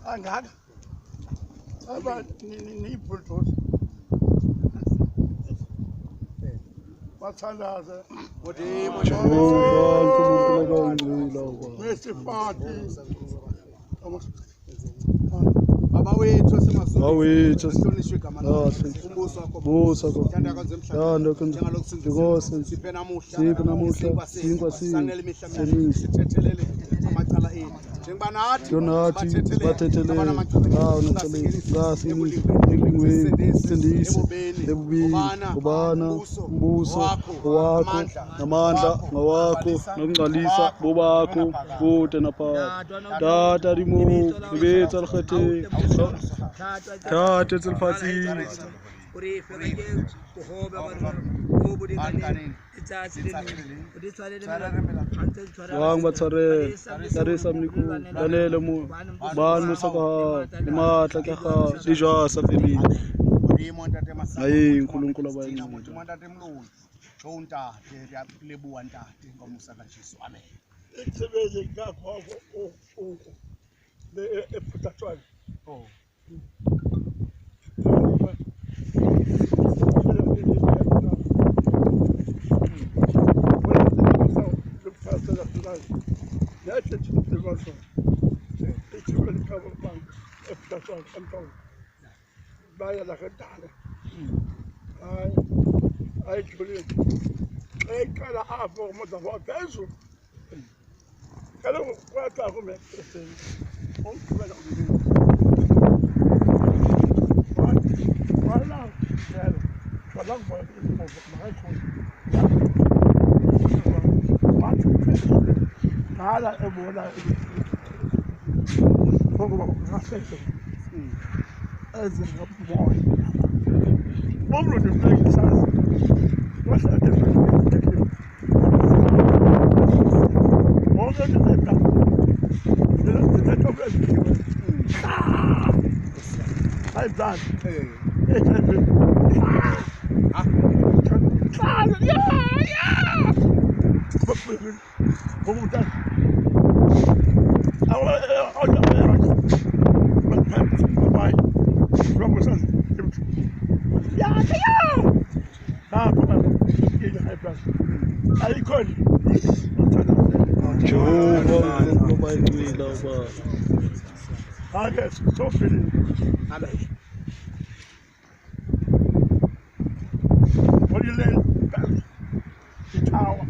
Angaka aba ni bulldoze wathandaza Baba wethu Awethu sihlonishwe igama lakho. Umbuso wakho busa uthanda kwenze emhlabeni. yanda Njengalokhu Nkosi siphe namuhla. siphe namuhla Sinkwa sinkwa sanele imihla mihle. Sithethelele amacala ethu. Njengoba nathi bathethelele ngasi ekulingweni sindise ebubini ubana umbuso wakho namandla ngawakho nokungcwalisa bobakho kude naphakade tata limo ibetsa lekgethe thate tselfatsing wang ba tshwarela ka re samniku kanele mo ban mo saka matla ka ga dijwa sa family hayi uNkulunkulu abayini ntate Mlungu ntate ndiyakulebuwa ntate ngomusa kaJesu amen isebenze ngakho le ephuthathwana Vaya la gente, ay, Julián, ay, cada afro, como te va a peso. Cada uno puede estar con él, un kilo de nada es buena. Poco respeto. Es muy Vamos a ver qué pasa. Vamos a ver qué pasa. Vamos a ver qué pasa. Hay plan. ¿Cómo estás? So feeling. What do you learn? The tower.